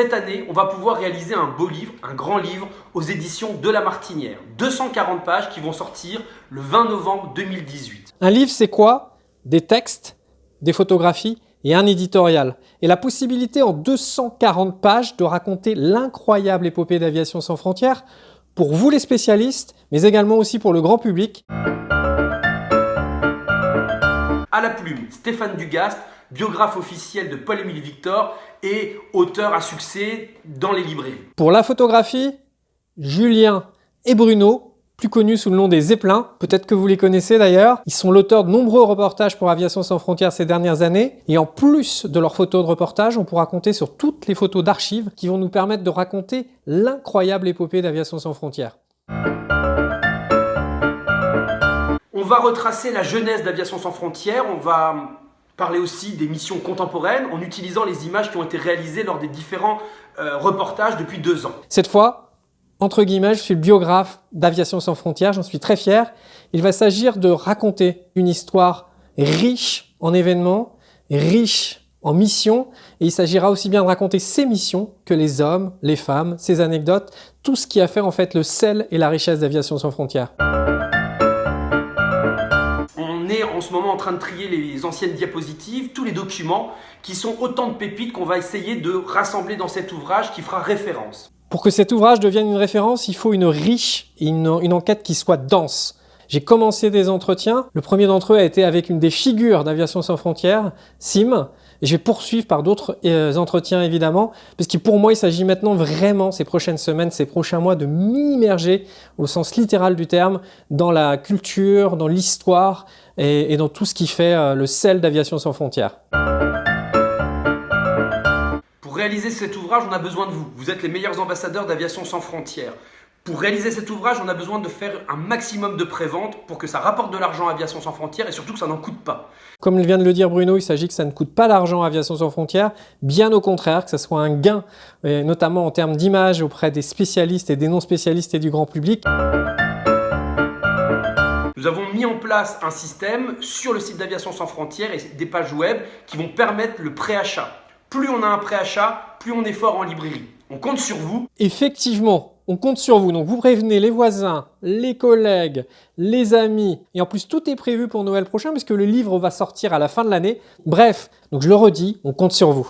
Cette année, on va pouvoir réaliser un beau livre, un grand livre, aux éditions de La Martinière. 240 pages qui vont sortir le 20 novembre 2018. Un livre, c'est quoi? Des textes, des photographies et un éditorial. Et la possibilité en 240 pages de raconter l'incroyable épopée d'Aviation sans frontières pour vous les spécialistes, mais également aussi pour le grand public. À la plume, Stéphane Dugast, biographe officiel de Paul-Émile Victor et auteur à succès dans les librairies. Pour la photographie, Julien et Bruno, plus connus sous le nom des Zeppelins, peut-être que vous les connaissez d'ailleurs. Ils sont l'auteur de nombreux reportages pour Aviation sans frontières ces dernières années. Et en plus de leurs photos de reportage, on pourra compter sur toutes les photos d'archives qui vont nous permettre de raconter l'incroyable épopée d'Aviation sans frontières. On va retracer la jeunesse d'Aviation sans frontières, on va parler aussi des missions contemporaines en utilisant les images qui ont été réalisées lors des différents reportages depuis 2 ans. Cette fois, entre guillemets, je suis le biographe d'Aviation sans frontières, j'en suis très fier. Il va s'agir de raconter une histoire riche en événements, riche en missions, et il s'agira aussi bien de raconter ces missions que les hommes, les femmes, ces anecdotes, tout ce qui a fait en fait le sel et la richesse d'Aviation sans frontières. On est en ce moment en train de trier les anciennes diapositives, tous les documents qui sont autant de pépites qu'on va essayer de rassembler dans cet ouvrage qui fera référence. Pour que cet ouvrage devienne une référence, il faut une riche et une enquête qui soit dense. J'ai commencé des entretiens. Le premier d'entre eux a été avec une des figures d'Aviation sans frontières, Sim. Et je vais poursuivre par d'autres entretiens évidemment, parce que pour moi, il s'agit maintenant vraiment, ces prochaines semaines, ces prochains mois, de m'immerger au sens littéral du terme dans la culture, dans l'histoire et dans tout ce qui fait le sel d'Aviation sans frontières. Pour réaliser cet ouvrage, on a besoin de vous. Vous êtes les meilleurs ambassadeurs d'Aviation sans frontières. Pour réaliser cet ouvrage, on a besoin de faire un maximum de prévente pour que ça rapporte de l'argent à Aviation sans frontières et surtout que ça n'en coûte pas. Comme vient de le dire Bruno, il s'agit que ça ne coûte pas d'argent à Aviation sans frontières, bien au contraire, que ça soit un gain, notamment en termes d'image auprès des spécialistes et des non-spécialistes et du grand public. Nous avons mis en place un système sur le site d'Aviation sans frontières et des pages web qui vont permettre le préachat. Plus on a un préachat, plus on est fort en librairie. On compte sur vous. Effectivement, on compte sur vous. Donc vous prévenez les voisins, les collègues, les amis. Et en plus, tout est prévu pour Noël prochain puisque le livre va sortir à la fin de l'année. Bref, donc je le redis, on compte sur vous.